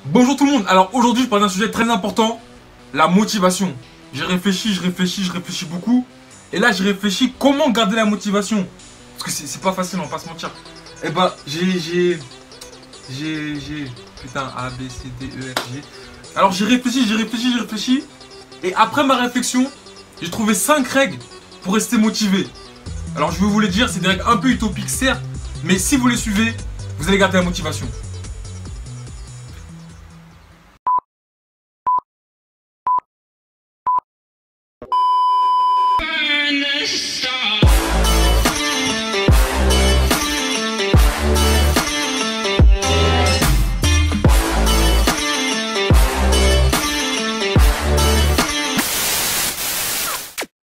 Bonjour tout le monde. Alors aujourd'hui je parle d'un sujet très important, la motivation. J'ai réfléchi, je réfléchis beaucoup. Et là j'ai réfléchi comment garder la motivation. Parce que c'est pas facile, on va pas se mentir. Et bah putain, A, B, C, D, E, F, G. Alors j'ai réfléchi. Et après ma réflexion, j'ai trouvé 5 règles pour rester motivé. Alors je vais vous les dire, c'est des règles un peu utopiques certes, mais si vous les suivez, vous allez garder la motivation.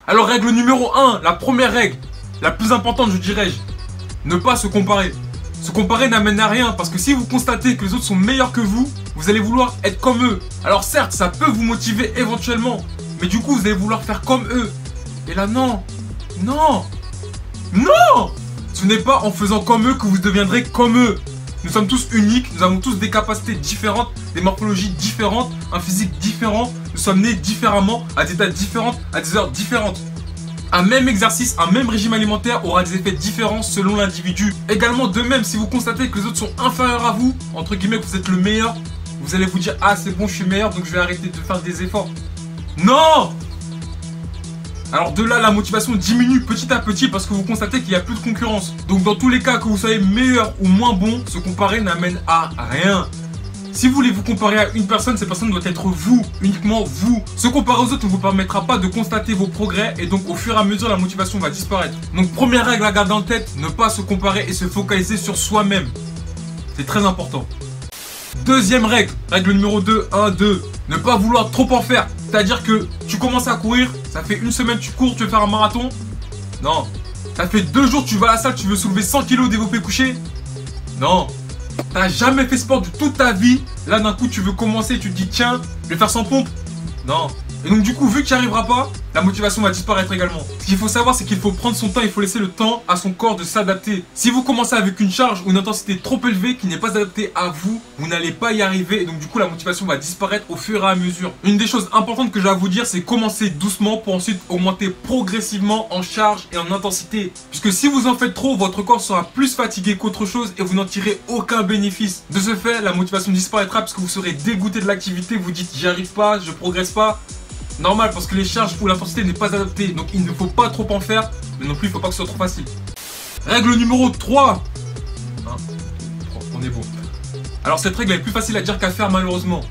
Alors règle numéro 1, la première règle, la plus importante je dirais, ne pas se comparer. Se comparer n'amène à rien parce que si vous constatez que les autres sont meilleurs que vous, vous allez vouloir être comme eux. Alors certes, ça peut vous motiver éventuellement, mais du coup vous allez vouloir faire comme eux. Et là non, ce n'est pas en faisant comme eux que vous deviendrez comme eux. Nous sommes tous uniques, nous avons tous des capacités différentes, des morphologies différentes, un physique différent, nous sommes nés différemment, à des dates différentes, à des heures différentes. Un même exercice, un même régime alimentaire aura des effets différents selon l'individu. Également de même, si vous constatez que les autres sont inférieurs à vous, entre guillemets que vous êtes le meilleur, vous allez vous dire « Ah c'est bon, je suis meilleur, donc je vais arrêter de faire des efforts. » Non! Alors de là, la motivation diminue petit à petit parce que vous constatez qu'il n'y a plus de concurrence. Donc dans tous les cas, que vous soyez meilleur ou moins bon, se comparer n'amène à rien. Si vous voulez vous comparer à une personne, cette personne doit être vous, uniquement vous. Se comparer aux autres ne vous permettra pas de constater vos progrès et donc au fur et à mesure, la motivation va disparaître. Donc première règle à garder en tête, ne pas se comparer et se focaliser sur soi-même. C'est très important. Deuxième règle, règle numéro 2, 1, 2, ne pas vouloir trop en faire. C'est-à-dire que tu commences à courir, ça fait une semaine tu cours, tu veux faire un marathon. Non. Ça fait 2 jours tu vas à la salle, tu veux soulever 100 kg développé couché. Non. T'as jamais fait sport de toute ta vie. Là d'un coup tu veux commencer, tu te dis tiens, je vais faire 100 pompes. Non. Et donc du coup vu que tu n'y arriveras pas, la motivation va disparaître également. Ce qu'il faut savoir c'est qu'il faut prendre son temps, il faut laisser le temps à son corps de s'adapter. Si vous commencez avec une charge ou une intensité trop élevée qui n'est pas adaptée à vous, vous n'allez pas y arriver et donc du coup la motivation va disparaître au fur et à mesure. Une des choses importantes que j'ai à vous dire c'est commencer doucement pour ensuite augmenter progressivement en charge et en intensité. Puisque si vous en faites trop, votre corps sera plus fatigué qu'autre chose et vous n'en tirez aucun bénéfice. De ce fait, la motivation disparaîtra parce que vous serez dégoûté de l'activité, vous dites j'y arrive pas, je progresse pas. Normal parce que les charges ou l'intensité n'est pas adaptée. Donc il ne faut pas trop en faire. Mais non plus il ne faut pas que ce soit trop facile. Règle numéro 3. On est bon. Alors cette règle est plus facile à dire qu'à faire malheureusement.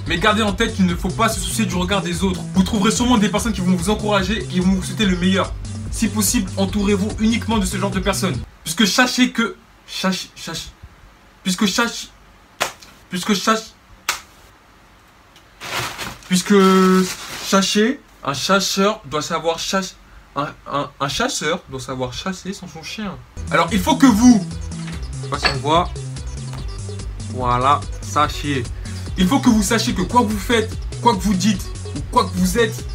Mais gardez en tête qu'il ne faut pas se soucier du regard des autres. Vous trouverez sûrement des personnes qui vont vous encourager et qui vont vous souhaiter le meilleur. Si possible, entourez-vous uniquement de ce genre de personnes. Puisque sachez que... Sachez, un chasseur doit savoir chasser. Un chasseur doit savoir chasser sans son chien. Alors il faut que vous, je sais pas si on voit, voilà, sachiez. Il faut que vous sachiez que quoi que vous faites, quoi que vous dites, ou quoi que vous êtes,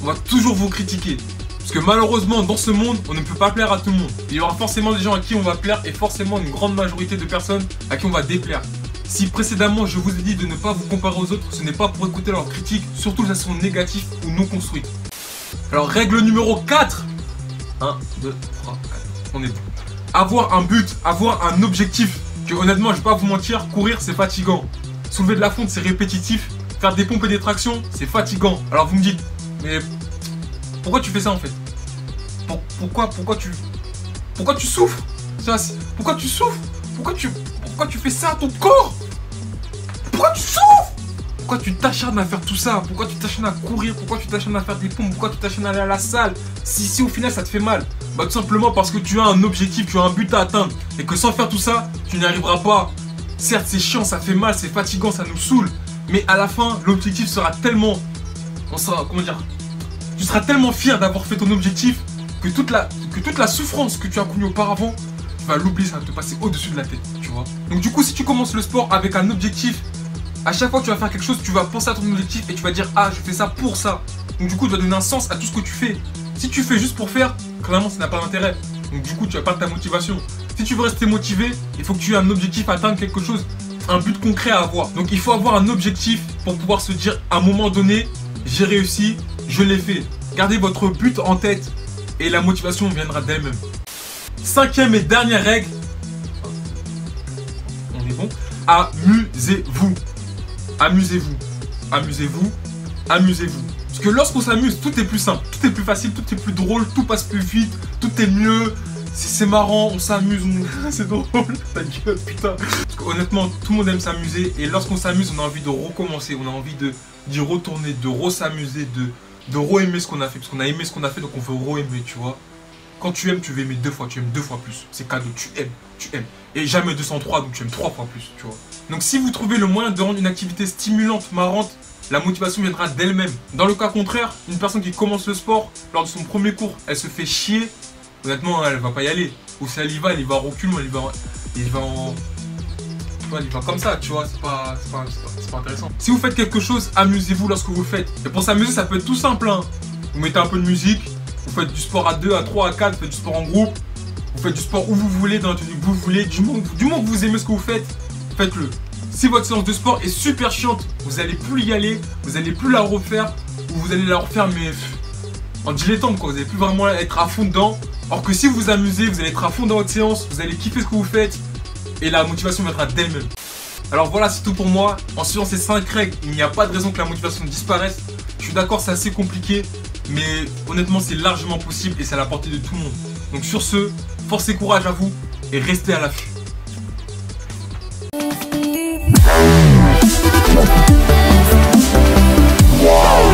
on va toujours vous critiquer. Parce que malheureusement dans ce monde, on ne peut pas plaire à tout le monde. Il y aura forcément des gens à qui on va plaire et forcément une grande majorité de personnes à qui on va déplaire. Si précédemment je vous ai dit de ne pas vous comparer aux autres, ce n'est pas pour écouter leurs critiques, surtout si elles sont négatives ou non construites. Alors règle numéro 4. 1, 2, 3, 4. On est bon. Avoir un but, avoir un objectif. Que honnêtement, je vais pas vous mentir, courir c'est fatigant. Soulever de la fonte c'est répétitif. Faire des pompes et des tractions c'est fatigant. Alors vous me dites, mais pourquoi tu fais ça en fait? Pourquoi tu souffres? Pourquoi tu souffres? Pourquoi tu fais ça à ton corps? Pourquoi tu souffres? Pourquoi tu t'acharnes à faire tout ça? Pourquoi tu t'acharnes à courir? Pourquoi tu t'acharnes à faire des pompes? Pourquoi tu t'acharnes à aller à la salle? Si au final ça te fait mal, bah tout simplement parce que tu as un objectif, tu as un but à atteindre. Et que sans faire tout ça, tu n'y arriveras pas. Certes c'est chiant, ça fait mal, c'est fatigant, ça nous saoule. Mais à la fin, l'objectif sera tellement... Tu seras tellement fier d'avoir fait ton objectif que toute la souffrance que tu as connue auparavant, tu vas l'oublier, ça va te passer au-dessus de la tête, tu vois. Donc du coup, si tu commences le sport avec un objectif, à chaque fois que tu vas faire quelque chose, tu vas penser à ton objectif et tu vas dire « Ah, je fais ça pour ça ». Donc du coup, tu vas donner un sens à tout ce que tu fais. Si tu fais juste pour faire, clairement, ça n'a pas d'intérêt. Donc du coup, tu vas perdre ta motivation. Si tu veux rester motivé, il faut que tu aies un objectif à atteindre quelque chose. un but concret à avoir. Donc il faut avoir un objectif pour pouvoir se dire à un moment donné, j'ai réussi, je l'ai fait. Gardez votre but en tête et la motivation viendra d'elle-même. Cinquième et dernière règle, on est bon, amusez-vous. Amusez-vous. Amusez-vous. Amusez-vous. Parce que lorsqu'on s'amuse, tout est plus simple, tout est plus facile, tout est plus drôle, tout passe plus vite, tout est mieux. C'est marrant, on s'amuse, c'est drôle, ta gueule, putain. Parce que honnêtement, tout le monde aime s'amuser et lorsqu'on s'amuse, on a envie de recommencer, on a envie d'y retourner, de re-s'amuser, de re-aimer ce qu'on a fait. Parce qu'on a aimé ce qu'on a fait, donc on veut re-aimer, tu vois. Quand tu aimes, tu veux aimer 2 fois, tu aimes 2 fois plus. C'est cadeau, tu aimes. Et jamais 203, donc tu aimes 3 fois plus, tu vois. Donc si vous trouvez le moyen de rendre une activité stimulante, marrante, la motivation viendra d'elle-même. Dans le cas contraire, une personne qui commence le sport, lors de son premier cours, elle se fait chier. Honnêtement, elle va pas y aller. Ou si elle y va à reculons, il va comme ça, tu vois, c'est pas intéressant. Si vous faites quelque chose, amusez-vous lorsque vous le faites. Et pour s'amuser, ça peut être tout simple, hein. Vous mettez un peu de musique, vous faites du sport à 2, à 3, à 4, vous faites du sport en groupe, vous faites du sport où vous voulez, dans la tenue que vous voulez, du moment que vous aimez ce que vous faites, faites-le. Si votre séance de sport est super chiante, vous allez plus y aller, vous allez plus la refaire, ou vous allez la refaire mais en dilettante quoi, vous allez plus vraiment être à fond dedans. Or que si vous vous amusez, vous allez être à fond dans votre séance, vous allez kiffer ce que vous faites, et la motivation viendra d'elle-même. Alors voilà, c'est tout pour moi. En suivant ces 5 règles, il n'y a pas de raison que la motivation disparaisse. Je suis d'accord, c'est assez compliqué, mais honnêtement c'est largement possible et c'est à la portée de tout le monde. Donc sur ce, force et courage à vous, et restez à l'affût. Wow.